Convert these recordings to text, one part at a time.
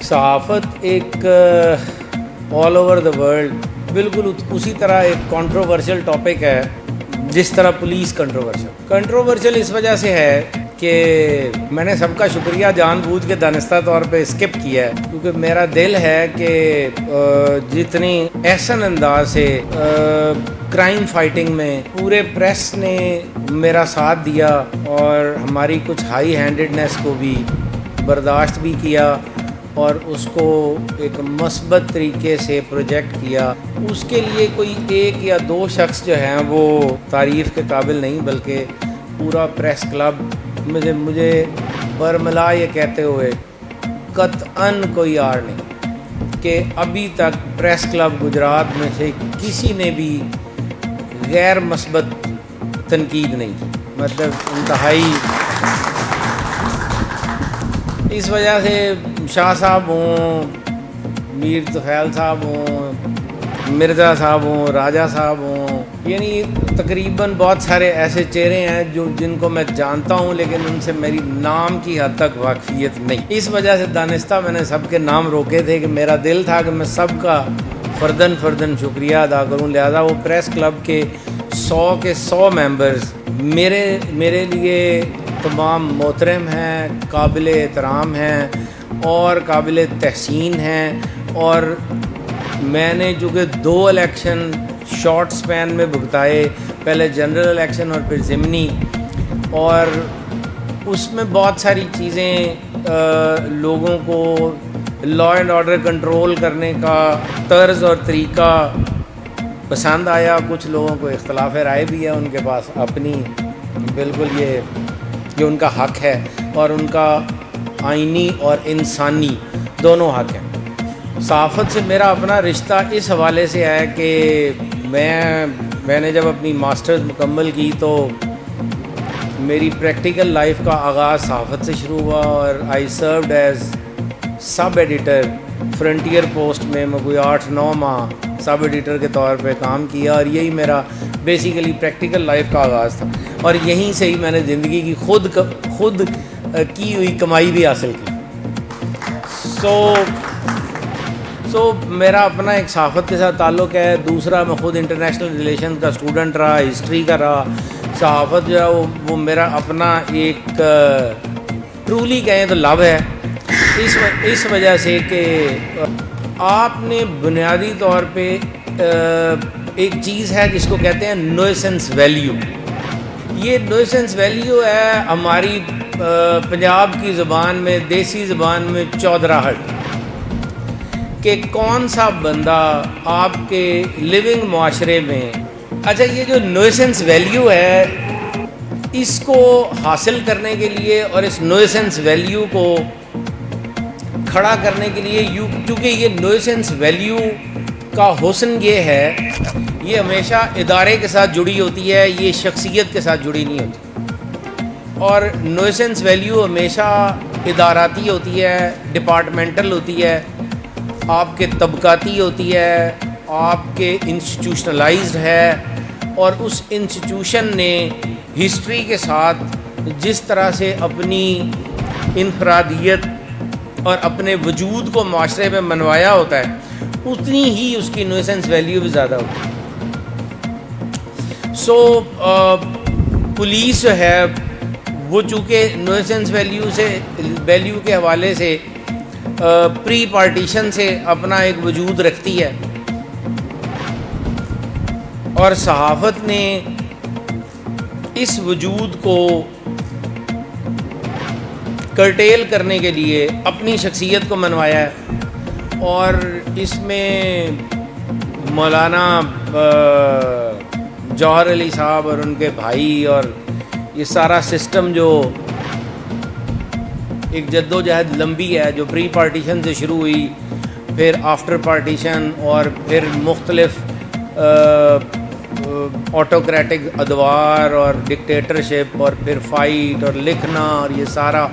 صحافت ایک all over the world بالکل اسی طرح ایک کنٹروورشل ٹاپک ہے جس طرح پولیس کنٹروورشل اس وجہ سے ہے کہ میں نے سب کا شکریہ جان بوجھ کے دانستہ طور پہ اسکپ کیا ہے، کیونکہ میرا دل ہے کہ جتنی احسن انداز سے کرائم فائٹنگ میں پورے پریس نے میرا ساتھ دیا اور ہماری کچھ ہائی ہینڈڈنیس کو بھی برداشت بھی کیا اور اس کو ایک مثبت طریقے سے پروجیکٹ کیا، اس کے لیے کوئی ایک یا دو شخص جو ہیں وہ تعریف کے قابل نہیں، بلکہ پورا پریس کلب مجھے برملا یہ کہتے ہوئے قطعاً کوئی آڑ نہیں کہ ابھی تک پریس کلب گجرات میں سے کسی نے بھی غیر مثبت تنقید نہیں کی، مطلب انتہائی۔ اس وجہ سے شاہ صاحب ہوں، میر طفیل صاحب ہوں، مرزا صاحب ہوں، راجہ صاحب ہوں، یعنی تقریباً بہت سارے ایسے چہرے ہیں جن کو میں جانتا ہوں، لیکن ان سے میری نام کی حد تک واقفیت نہیں۔ اس وجہ سے دانستہ میں نے سب کے نام روکے تھے کہ میرا دل تھا کہ میں سب کا فرداً شکریہ ادا کروں، لہذا وہ پریس کلب کے 100 کے 100 ممبرز میرے لیے تمام محترم ہیں، قابل احترام ہیں اور قابل تحسین ہیں، اور میں نے چونکہ 2 الیکشن شارٹ سپین میں بھگتائے، پہلے جنرل الیکشن اور پھر ضمنی، اور اس میں بہت ساری چیزیں لوگوں کو لا اینڈ آرڈر کنٹرول کرنے کا طرز اور طریقہ پسند آیا، کچھ لوگوں کو اختلاف رائے بھی ہے، ان کے پاس اپنی بالکل یہ ان کا حق ہے اور ان کا آئینی اور انسانی دونوں حق ہیں۔ صحافت سے میرا اپنا رشتہ اس حوالے سے ہے کہ میں نے جب اپنی ماسٹرز مکمل کی تو میری پریکٹیکل لائف کا آغاز صحافت سے شروع ہوا، اور I served as sub editor Frontier Post میں کوئی 8-9 ماہ سب ایڈیٹر کے طور پہ کام کیا، اور یہی میرا بیسیکلی پریکٹیکل لائف کا آغاز تھا، اور یہیں سے ہی میں نے زندگی کی خود کی ہوئی کمائی بھی حاصل کی۔ سو میرا اپنا ایک صحافت کے ساتھ تعلق ہے۔ دوسرا، میں خود انٹرنیشنل ریلیشن کا اسٹوڈنٹ رہا، ہسٹری کا رہا۔ صحافت جو ہے وہ میرا اپنا ایک ٹرولی کہیں تو لو ہے، اس وجہ سے کہ آپ نے بنیادی طور پہ ایک چیز ہے جس کو کہتے ہیں نوئسنس ویلیو۔ یہ نوئسنس ویلیو ہے ہماری پنجاب کی زبان میں، دیسی زبان میں چودراہٹ، کہ کون سا بندہ آپ کے لیونگ معاشرے میں، اچھا یہ جو نوئسنس ویلیو ہے اس کو حاصل کرنے کے لیے اور اس نوئسنس ویلیو کو کھڑا کرنے کے لیے، کیونکہ یہ نوئسنس ویلیو کا حسن یہ ہے، یہ ہمیشہ ادارے کے ساتھ جڑی ہوتی ہے، یہ شخصیت کے ساتھ جڑی نہیں ہوتی، اور نوئسنس ویلیو ہمیشہ اداراتی ہوتی ہے، ڈپارٹمنٹل ہوتی ہے، آپ کے طبقاتی ہوتی ہے، آپ کے انسٹیٹیوشنلائزڈ ہے، اور اس انسٹیٹیوشن نے ہسٹری کے ساتھ جس طرح سے اپنی انفرادیت اور اپنے وجود کو معاشرے میں منوایا ہوتا ہے، اتنی ہی اس کی نوئسنس ویلیو بھی زیادہ ہوتی ہے۔ پولیس جو ہے وہ چونکہ نوئسنس ویلیو کے حوالے سے پری پارٹیشن سے اپنا ایک وجود رکھتی ہے، اور صحافت نے اس وجود کو کرٹیل کرنے کے لیے اپنی شخصیت کو منوایا ہے، اور اس میں مولانا جوہر علی صاحب اور ان کے بھائی اور یہ سارا سسٹم جو ایک جد و جہد لمبی ہے، جو پری پارٹیشن سے شروع ہوئی، پھر آفٹر پارٹیشن، اور پھر مختلف آٹوکریٹک ادوار اور ڈکٹیٹرشپ، اور پھر فائٹ اور لکھنا، اور یہ سارا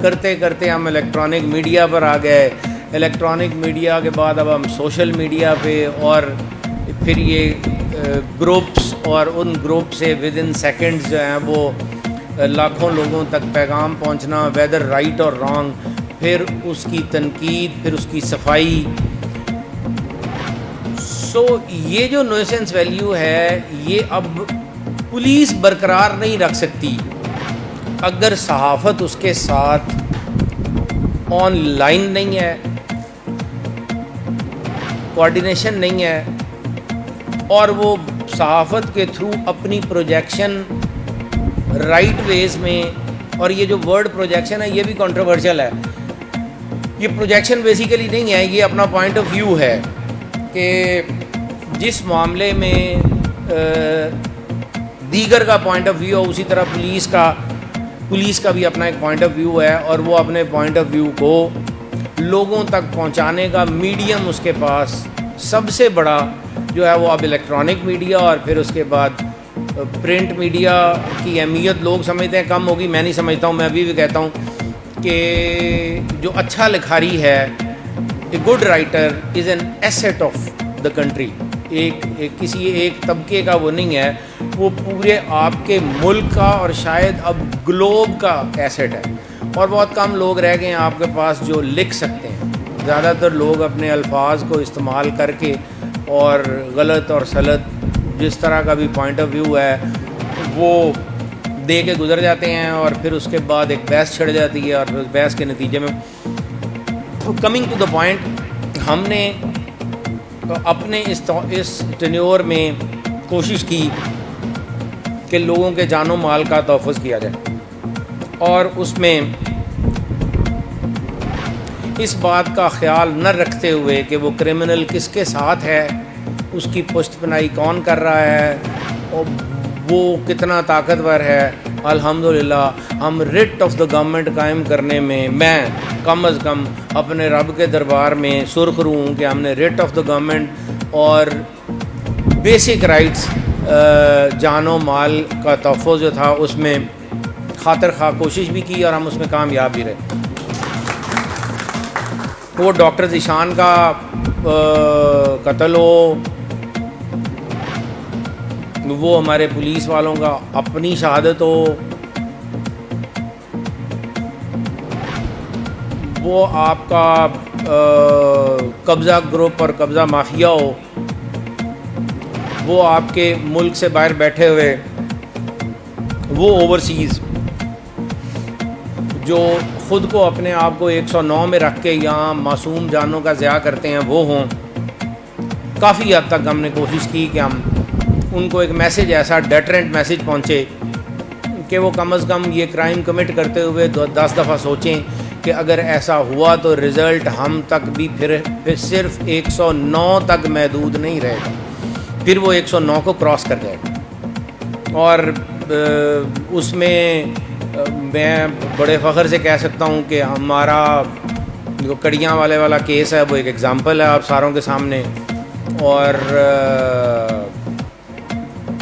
کرتے کرتے ہم الیکٹرانک میڈیا پر آ گئے۔ الیکٹرانک میڈیا کے بعد اب ہم سوشل میڈیا پہ، اور پھر یہ گروپس، اور ان گروپ سے ود ان سیکنڈز جو ہیں وہ لاکھوں لوگوں تک پیغام پہنچنا، ویدر رائٹ اور رانگ، پھر اس کی تنقید، پھر اس کی صفائی. سو یہ جو نوئسنس ویلیو ہے یہ اب پولیس برقرار نہیں رکھ سکتی اگر صحافت اس کے ساتھ آن لائن نہیں ہے، کوارڈینیشن نہیں ہے، اور وہ صحافت کے تھرو اپنی پروجیکشن رائٹ ویز میں. اور یہ جو ورڈ پروجیکشن ہے یہ بھی کنٹروورشل ہے. یہ پروجیکشن بیسیکلی نہیں ہے، یہ اپنا پوائنٹ آف ویو ہے کہ جس معاملے میں دیگر کا پوائنٹ آف ویو ہے اسی طرح پولیس کا بھی اپنا ایک پوائنٹ آف ویو ہے، اور وہ اپنے پوائنٹ آف ویو کو لوگوں تک پہنچانے کا میڈیم اس کے پاس سب سے بڑا جو ہے وہ اب الیکٹرانک میڈیا، اور پھر اس کے بعد پرنٹ میڈیا کی اہمیت لوگ سمجھتے ہیں کم ہوگی. میں نہیں سمجھتا ہوں، میں ابھی بھی کہتا ہوں کہ جو اچھا لکھاری ہے، a good writer is an asset of the country. کسی ایک طبقے کا وہ نہیں ہے، وہ پورے آپ کے ملک کا اور شاید اب گلوب کا ایسٹ ہے. اور بہت کم لوگ رہ گئے ہیں آپ کے پاس جو لکھ سکتے ہیں. زیادہ تر لوگ اپنے الفاظ کو استعمال کر کے اور غلط اور سلط جس طرح کا بھی پوائنٹ آف ویو ہے وہ دے کے گزر جاتے ہیں، اور پھر اس کے بعد ایک بحث چھڑ جاتی ہے، اور پھر اس بحث کے نتیجے میں کمنگ ٹو دا پوائنٹ، ہم نے اپنے اس ٹینیور میں کوشش کی کہ لوگوں کے جان و مال کا تحفظ کیا جائے، اور اس میں اس بات کا خیال نہ رکھتے ہوئے کہ وہ کرمنل کس کے ساتھ ہے، اس کی پشت پناہی کون کر رہا ہے، اور وہ کتنا طاقتور ہے. الحمدللہ ہم ریٹ آف دا گورنمنٹ قائم کرنے میں میں کم از کم اپنے رب کے دربار میں سرخرو ہوں کہ ہم نے ریٹ آف دا گورنمنٹ اور بیسک رائٹس جان و مال کا تحفظ جو تھا اس میں خاطر خواہ کوشش بھی کی، اور ہم اس میں کامیاب بھی رہے. وہ ڈاکٹر ذیشان کا قتل ہو، وہ ہمارے پولیس والوں کا اپنی شہادت ہو، وہ آپ کا قبضہ گروپ اور قبضہ مافیا ہو، وہ آپ کے ملک سے باہر بیٹھے ہوئے، وہ اوورسیز جو خود کو اپنے آپ کو 109 میں رکھ کے یہاں معصوم جانوں کا ضیاع کرتے ہیں وہ ہوں. کافی حد تک ہم نے کوشش کی کہ ہم ان کو ایک میسیج، ایسا ڈیٹرنٹ میسیج پہنچے کہ وہ کم از کم یہ کرائم کمٹ کرتے ہوئے 10 دفعہ سوچیں کہ اگر ایسا ہوا تو رزلٹ ہم تک بھی پھر صرف 109 تک محدود نہیں رہے گا، پھر وہ 109 کو کراس کر جائے گا. اور اس میں میں بڑے فخر سے کہہ سکتا ہوں کہ ہمارا جو کڑیاں والے والا کیس ہے وہ ایک ایگزامپل ہے آپ ساروں کے سامنے، اور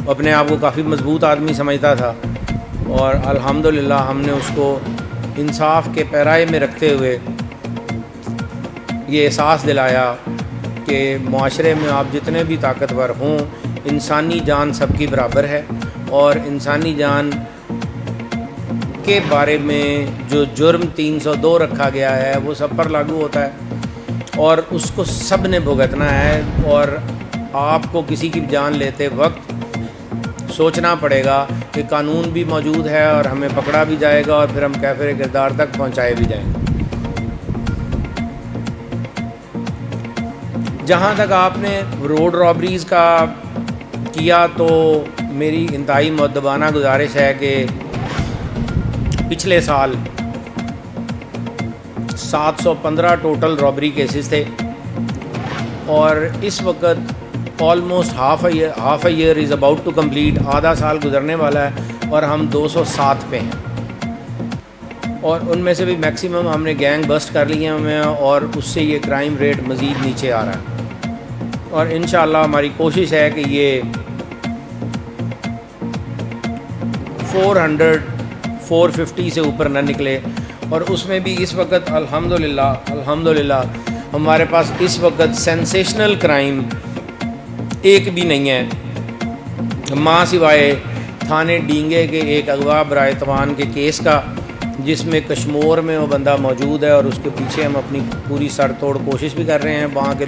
اپنے آپ کو کافی مضبوط آدمی سمجھتا تھا، اور الحمدللہ ہم نے اس کو انصاف کے پیرائے میں رکھتے ہوئے یہ احساس دلایا کہ معاشرے میں آپ جتنے بھی طاقتور ہوں، انسانی جان سب کی برابر ہے، اور انسانی جان کے بارے میں جو جرم 302 رکھا گیا ہے وہ سب پر لاگو ہوتا ہے، اور اس کو سب نے بھگتنا ہے. اور آپ کو کسی کی جان لیتے وقت سوچنا پڑے گا کہ قانون بھی موجود ہے اور ہمیں پکڑا بھی جائے گا، اور پھر ہم کیفر کردار تک پہنچائے بھی جائیں گے. جہاں تک آپ نے روڈ رابریز کا کیا تو میری انتہائی مؤدبانہ گزارش ہے کہ پچھلے سال 715 ٹوٹل رابری کیسز تھے، اور اس وقت almost half a year is about to complete, آدھا سال گزرنے والا ہے، اور ہم 207 پہ ہیں، اور ان میں سے بھی میکسیمم ہم نے گینگ بسٹ کر لیے ہیں، اور اس سے یہ کرائم ریٹ مزید نیچے آ رہا ہے. اور انشاءاللہ ہماری کوشش ہے کہ یہ 450 سے اوپر نہ نکلے. اور اس میں بھی اس وقت الحمدللہ ہمارے پاس اس وقت سینسیشنل کرائم ایک بھی نہیں ہے، ماں سوائے تھانے ڈینگے کے ایک اغوا برائے توان کے کیس کا جس میں کشمور میں وہ بندہ موجود ہے اور اس کے پیچھے ہم اپنی پوری سر توڑ کوشش بھی کر رہے ہیں. وہاں کے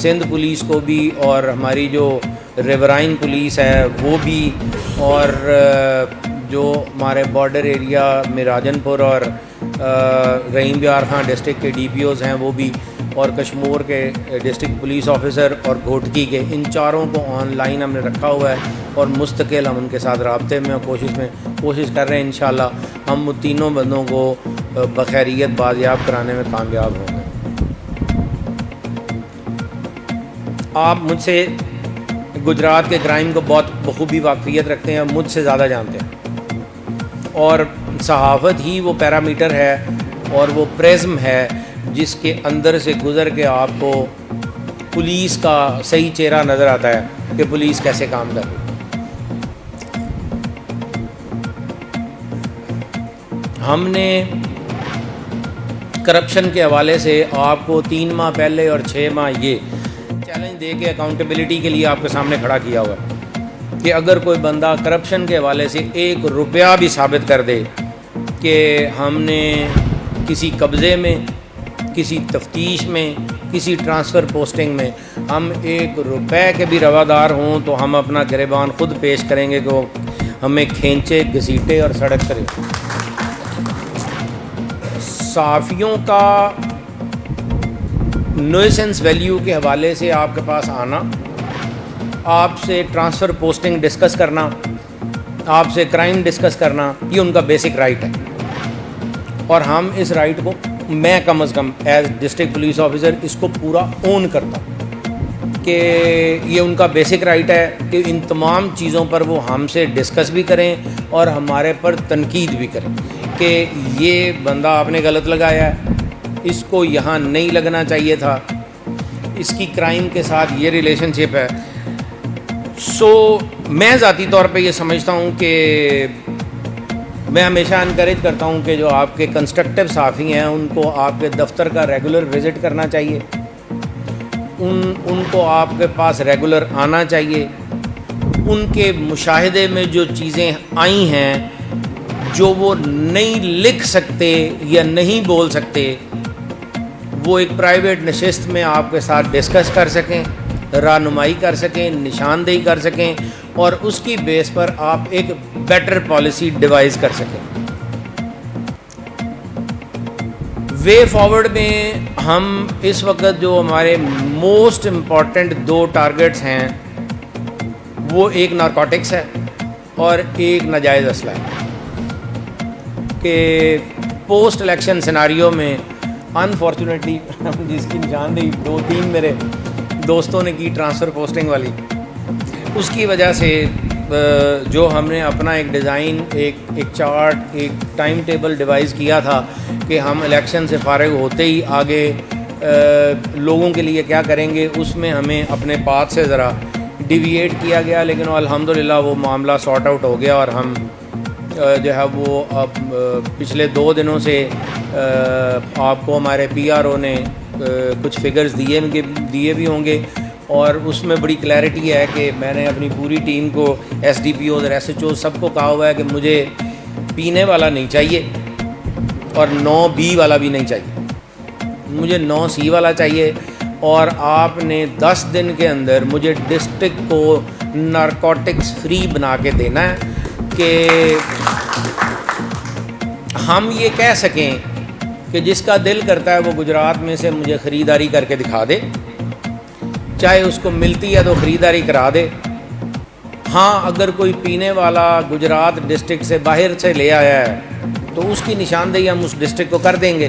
سندھ پولیس کو بھی اور ہماری جو ریورائن پولیس ہے وہ بھی, اور جو ہمارے بارڈر ایریا میں راجن پور اور رحیم بیار خان ڈسٹرکٹ کے ڈی پی اوز ہیں وہ بھی, اور کشمور کے ڈسٹرکٹ پولیس آفیسر اور گھوٹکی کے, ان چاروں کو آن لائن ہم نے رکھا ہوا ہے اور مستقل ہم ان کے ساتھ رابطے میں کوشش کر رہے ہیں. انشاءاللہ ہم تینوں بندوں کو بخیریت بازیاب کرانے میں کامیاب ہوں گے. آپ مجھ سے گجرات کے کرائم کو بہت بخوبی واقفیت رکھتے ہیں, مجھ سے زیادہ جانتے ہیں, اور صحافت ہی وہ پیرامیٹر ہے اور وہ پریزم ہے جس کے اندر سے گزر کے آپ کو پولیس کا صحیح چہرہ نظر آتا ہے کہ پولیس کیسے کام کر رہی ہے. ہم نے کرپشن کے حوالے سے آپ کو 3 ماہ پہلے اور 6 ماہ یہ چیلنج دے کے اکاؤنٹیبلٹی کے لیے آپ کے سامنے کھڑا کیا ہوا ہے کہ اگر کوئی بندہ کرپشن کے حوالے سے 1 روپیہ بھی ثابت کر دے کہ ہم نے کسی قبضے میں, کسی تفتیش میں, کسی ٹرانسفر پوسٹنگ میں ہم 1 روپے کے بھی روادار ہوں تو ہم اپنا گریبان خود پیش کریں گے کہ وہ ہمیں کھینچے, گھسیٹے اور سڑک کرے. صحافیوں کا نوئسنس ویلیو کے حوالے سے آپ کے پاس آنا, آپ سے ٹرانسفر پوسٹنگ ڈسکس کرنا, آپ سے کرائم ڈسکس کرنا, یہ ان کا بیسک رائٹ ہے, اور ہم اس رائٹ کو, میں کم از کم ایز ڈسٹرکٹ پولیس آفیسر اس کو پورا اون کرتا ہوں کہ یہ ان کا بیسک رائٹ ہے کہ ان تمام چیزوں پر وہ ہم سے ڈسکس بھی کریں اور ہمارے پر تنقید بھی کریں کہ یہ بندہ آپ نے غلط لگایا ہے, اس کو یہاں نہیں لگنا چاہیے تھا, اس کی کرائم کے ساتھ یہ ریلیشن شپ ہے. میں ذاتی طور پہ یہ سمجھتا ہوں کہ میں ہمیشہ انکریج کرتا ہوں کہ جو آپ کے کنسٹرکٹیو صحافی ہیں ان کو آپ کے دفتر کا ریگولر وزٹ کرنا چاہیے, ان کو آپ کے پاس ریگولر آنا چاہیے. ان کے مشاہدے میں جو چیزیں آئی ہیں جو وہ نہیں لکھ سکتے یا نہیں بول سکتے, وہ ایک پرائیویٹ نشست میں آپ کے ساتھ ڈسکس کر سکیں, رہنمائی کر سکیں, نشاندہی کر سکیں, اور اس کی بیس پر آپ ایک بیٹر پالیسی ڈیوائز کر سکیں. وے فارورڈ میں ہم اس وقت جو ہمارے موسٹ امپورٹنٹ 2 ٹارگٹس ہیں وہ ایک نارکوٹکس ہے اور ایک ناجائز اسلحہ ہے کہ پوسٹ الیکشن سیناریو میں انفارچونیٹلی جس کی نشاندہی 2-3 میرے دوستوں نے کی ٹرانسفر پوسٹنگ والی, اس کی وجہ سے جو ہم نے اپنا ایک ڈیزائن, ایک چارٹ, ایک ٹائم ٹیبل ڈیوائز کیا تھا کہ ہم الیکشن سے فارغ ہوتے ہی آگے لوگوں کے لیے کیا کریں گے, اس میں ہمیں اپنے پاتھ سے ذرا ڈیویٹ کیا گیا, لیکن الحمدللہ وہ معاملہ سارٹ آؤٹ ہو گیا اور ہم جو ہے وہ اب پچھلے 2 دنوں سے آپ کو ہمارے پی آر او نے کچھ فگرز دیے بھی ہوں گے, اور اس میں بڑی کلیئرٹی ہے کہ میں نے اپنی پوری ٹیم کو, ایس ڈی پی اوز اور ایس ایچ او سب کو کہا ہوا ہے کہ مجھے پینے والا نہیں چاہیے اور 9B والا بھی نہیں چاہیے, مجھے 9C والا چاہیے, اور آپ نے 10 دن کے اندر مجھے ڈسٹرکٹ کو نارکوٹکس فری بنا کے دینا ہے کہ ہم یہ کہہ سکیں کہ جس کا دل کرتا ہے وہ گجرات میں سے مجھے خریداری کر کے دکھا دے, چاہے اس کو ملتی ہے تو خریداری کرا دے. ہاں اگر کوئی پینے والا گجرات ڈسٹرکٹ سے باہر سے لے آیا ہے تو اس کی نشاندہی ہم اس ڈسٹرکٹ کو کر دیں گے,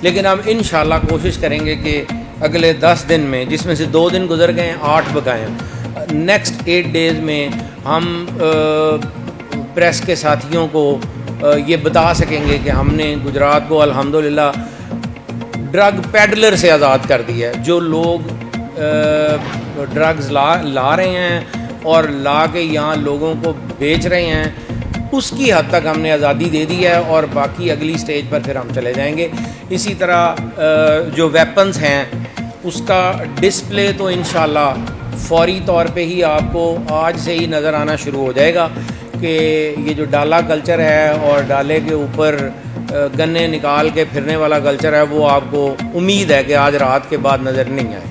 لیکن ہم انشاءاللہ کوشش کریں گے کہ اگلے 10 دن میں, جس میں سے 2 دن گزر گئے ہیں, 8 بقائے ہیں, نیکسٹ 8 ڈیز میں ہم پریس کے ساتھیوں کو یہ بتا سکیں گے کہ ہم نے گجرات کو الحمدللہ ڈرگ پیڈلر سے آزاد کر دیا ہے. جو لوگ ڈرگز لا رہے ہیں اور لا کے یہاں لوگوں کو بیچ رہے ہیں, اس کی حد تک ہم نے آزادی دے دی ہے, اور باقی اگلی سٹیج پر پھر ہم چلے جائیں گے. اسی طرح جو ویپنز ہیں اس کا ڈسپلے تو انشاءاللہ فوری طور پہ ہی آپ کو آج سے ہی نظر آنا شروع ہو جائے گا کہ یہ جو ڈالا کلچر ہے اور ڈالے کے اوپر گنے نکال کے پھرنے والا کلچر ہے وہ آپ کو امید ہے کہ آج رات کے بعد نظر نہیں آئے.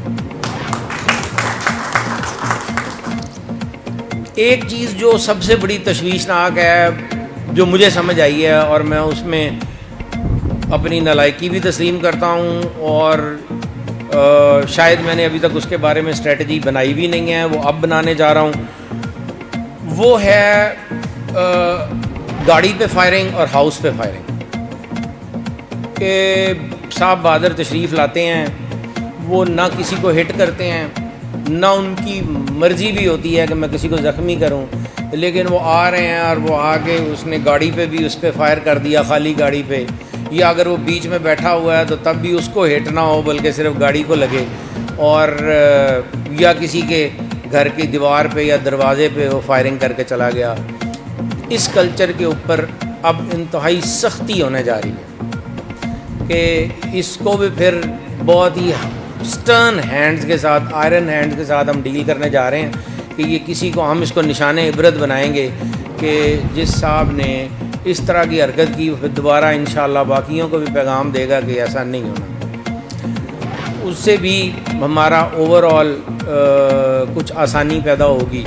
ایک چیز جو سب سے بڑی تشویشناک ہے جو مجھے سمجھ آئی ہے اور میں اس میں اپنی نالائکی بھی تسلیم کرتا ہوں اور شاید میں نے ابھی تک اس کے بارے میں اسٹریٹجی بنائی بھی نہیں ہے, وہ اب بنانے جا رہا ہوں, وہ ہے گاڑی پہ فائرنگ اور ہاؤس پہ فائرنگ. کہ صاحب بہادر تشریف لاتے ہیں, وہ نہ کسی کو ہٹ کرتے ہیں, نہ ان کی مرضی بھی ہوتی ہے کہ میں کسی کو زخمی کروں, لیکن وہ آ رہے ہیں اور وہ آ کے اس نے گاڑی پہ بھی اس پہ فائر کر دیا, خالی گاڑی پہ, یا اگر وہ بیچ میں بیٹھا ہوا ہے تو تب بھی اس کو ہٹ نہ ہو بلکہ صرف گاڑی کو لگے, اور یا کسی کے گھر کی دیوار پہ یا دروازے پہ وہ فائرنگ کر کے چلا گیا. اس کلچر کے اوپر اب انتہائی سختی ہونے جا رہی ہے کہ اس کو بھی پھر بہت ہی سٹرن ہینڈز کے ساتھ, آئرن ہینڈز کے ساتھ ہم ڈیل کرنے جا رہے ہیں کہ یہ کسی کو ہم اس کو نشان عبرت بنائیں گے کہ جس صاحب نے اس طرح کی حرکت کی پھر دوبارہ انشاءاللہ باقیوں کو بھی پیغام دے گا کہ ایسا نہیں ہونا. اس سے بھی ہمارا اوور آل کچھ آسانی پیدا ہوگی.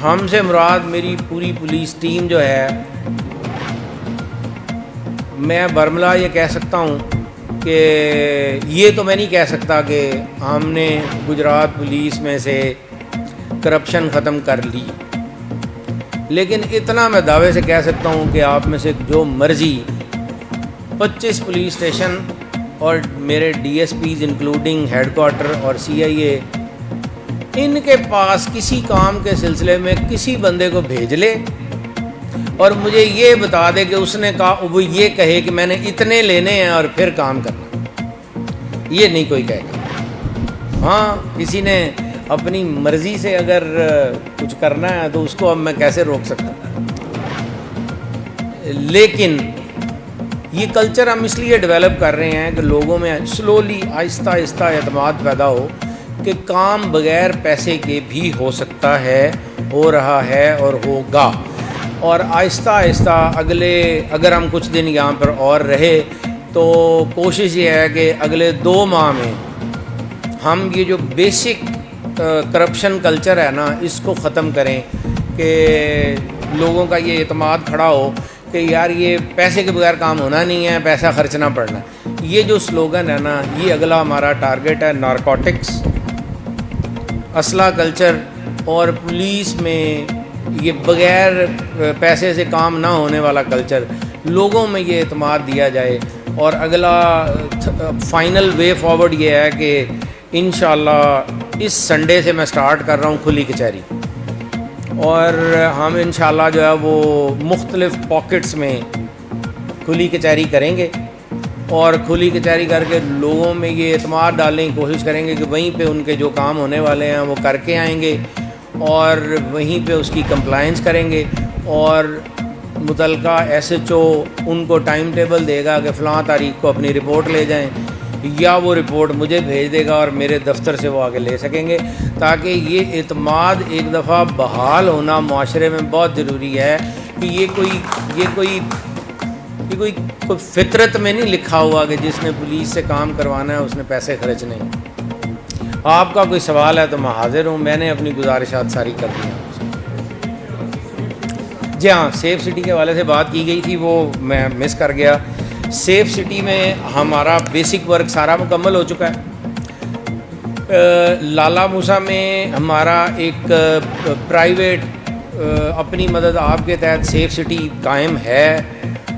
ہم سے مراد میری پوری پولیس ٹیم جو ہے, میں برملا یہ کہہ سکتا ہوں کہ یہ تو میں نہیں کہہ سکتا کہ ہم نے گجرات پولیس میں سے کرپشن ختم کر لی, لیکن اتنا میں دعوے سے کہہ سکتا ہوں کہ آپ میں سے جو مرضی 25 پولیس اسٹیشن اور میرے D S Ps including headquarter اور سی آئی اے, ان کے پاس کسی کام کے سلسلے میں کسی بندے کو بھیج لے اور مجھے یہ بتا دے کہ اس نے کہا, وہ یہ کہے کہ میں نے اتنے لینے ہیں اور پھر کام کرنا, یہ نہیں کوئی کہے گا. ہاں کسی نے اپنی مرضی سے اگر کچھ کرنا ہے تو اس کو اب میں کیسے روک سکتا ہوں, لیکن یہ کلچر ہم اس لیے ڈیولپ کر رہے ہیں کہ لوگوں میں سلولی آہستہ آہستہ اعتماد پیدا ہو کہ کام بغیر پیسے کے بھی ہو سکتا ہے, ہو رہا ہے اور ہوگا. اور آہستہ آہستہ اگر ہم کچھ دن یہاں پر اور رہے تو کوشش یہ ہے کہ اگلے 2 ماہ میں ہم یہ جو بیسک کرپشن کلچر ہے نا اس کو ختم کریں, کہ لوگوں کا یہ اعتماد کھڑا ہو کہ یار یہ پیسے کے بغیر کام ہونا نہیں ہے, پیسہ خرچنا پڑنا. یہ جو سلوگن ہے نا, یہ اگلا ہمارا ٹارگٹ ہے. نارکوٹکس, اسلحہ کلچر اور پولیس میں یہ بغیر پیسے سے کام نہ ہونے والا کلچر, لوگوں میں یہ اعتماد دیا جائے. اور اگلا فائنل وے فارورڈ یہ ہے کہ انشاءاللہ اس سنڈے سے میں سٹارٹ کر رہا ہوں کھلی کچہری, اور ہم انشاءاللہ جو ہے وہ مختلف پاکٹس میں کھلی کچہری کریں گے, اور کھلی کچہری کر کے لوگوں میں یہ اعتماد ڈالنے کی کوشش کریں گے کہ وہیں پہ ان کے جو کام ہونے والے ہیں وہ کر کے آئیں گے, اور وہیں پہ اس کی کمپلائنس کریں گے, اور متعلقہ ایس ایچ او ان کو ٹائم ٹیبل دے گا کہ فلاں تاریخ کو اپنی رپورٹ لے جائیں, یا وہ رپورٹ مجھے بھیج دے گا اور میرے دفتر سے وہ آگے لے سکیں گے, تاکہ یہ اعتماد ایک دفعہ بحال ہونا معاشرے میں بہت ضروری ہے. کہ یہ کوئی فطرت میں نہیں لکھا ہوا کہ جس نے پولیس سے کام کروانا ہے اس نے پیسے خرچنے ہیں. آپ کا کوئی سوال ہے تو میں حاضر ہوں, میں نے اپنی گزارشات ساری کر دی ہیں. جی ہاں, سیف سٹی کے حوالے سے بات کی گئی تھی, وہ میں مس کر گیا. سیف سٹی میں ہمارا بیسک ورک سارا مکمل ہو چکا ہے. لالا موسیٰ میں ہمارا ایک پرائیویٹ اپنی مدد آپ کے تحت سیف سٹی قائم ہے,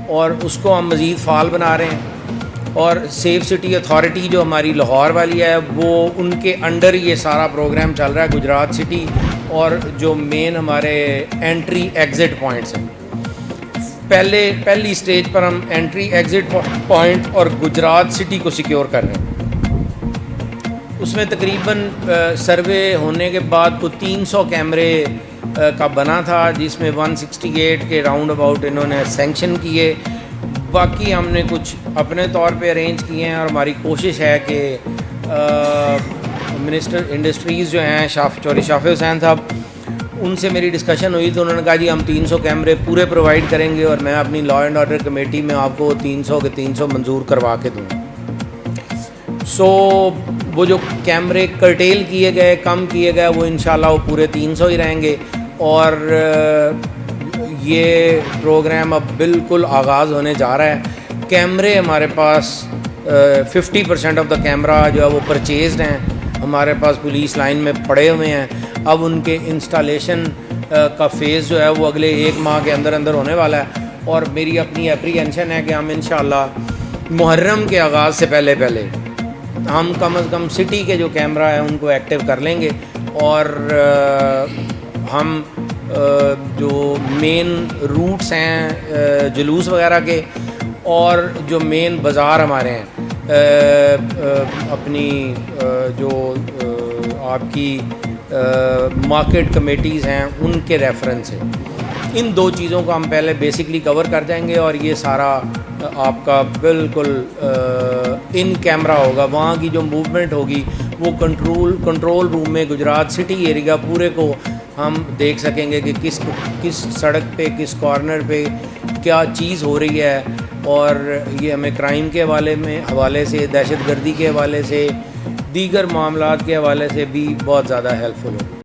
اور اس کو ہم مزید فعال بنا رہے ہیں. اور سیف سٹی اتھارٹی جو ہماری لاہور والی ہے وہ ان کے انڈر یہ سارا پروگرام چل رہا ہے, گجرات سٹی اور جو مین ہمارے انٹری ایگزٹ پوائنٹس ہیں. پہلی سٹیج پر ہم انٹری ایگزٹ پوائنٹ اور گجرات سٹی کو سیکیور کر رہے ہیں. اس میں تقریباً سروے ہونے کے بعد کو 300 کیمرے کا بنا تھا, جس میں 168 کے راؤنڈ اباؤٹ انہوں نے سینکشن کیے. باقی ہم نے کچھ اپنے طور پہ ارینج کیے ہیں, اور ہماری کوشش ہے کہ منسٹر انڈسٹریز جو ہیں چوری شافع حسین صاحب, ان سے میری ڈسکشن ہوئی تو انہوں نے کہا جی ہم 300 کیمرے پورے پرووائڈ کریں گے اور میں اپنی لا اینڈ آرڈر کمیٹی میں آپ کو 300 کے 300 منظور کروا کے دوں. سو وہ جو کیمرے کرٹیل کیے گئے, کم کیے گئے, وہ انشاءاللہ وہ پورے 300 ہی رہیں گے. اور یہ پروگرام اب بالکل آغاز ہونے جا رہا ہے. کیمرے ہمارے پاس 50% آف دا کیمرہ جو ہے وہ پرچیزڈ ہیں, ہمارے پاس پولیس لائن میں پڑے ہوئے ہیں. اب ان کے انسٹالیشن کا فیز جو ہے وہ اگلے 1 ماہ کے اندر اندر ہونے والا ہے. اور میری اپنی اپریہنشن ہے کہ ہم انشاءاللہ محرم کے آغاز سے پہلے ہم کم از کم سٹی کے جو کیمرہ ہیں ان کو ایکٹیو کر لیں گے. اور ہم جو مین روٹس ہیں جلوس وغیرہ کے اور جو مین بازار ہمارے ہیں اپنی جو آپ کی مارکیٹ کمیٹیز ہیں ان کے ریفرنس سے, ان 2 چیزوں کو ہم پہلے بیسکلی کور کر جائیں گے. اور یہ سارا آپ کا بالکل ان کیمرہ ہوگا. وہاں کی جو موومنٹ ہوگی وہ کنٹرول روم میں گجرات سٹی ایریا پورے کو ہم دیکھ سکیں گے کہ کس سڑک پہ کس کارنر پہ کیا چیز ہو رہی ہے. اور یہ ہمیں کرائم کے حوالے سے, دہشت گردی کے حوالے سے, دیگر معاملات کے حوالے سے بھی بہت زیادہ ہیلپ فل ہوگا.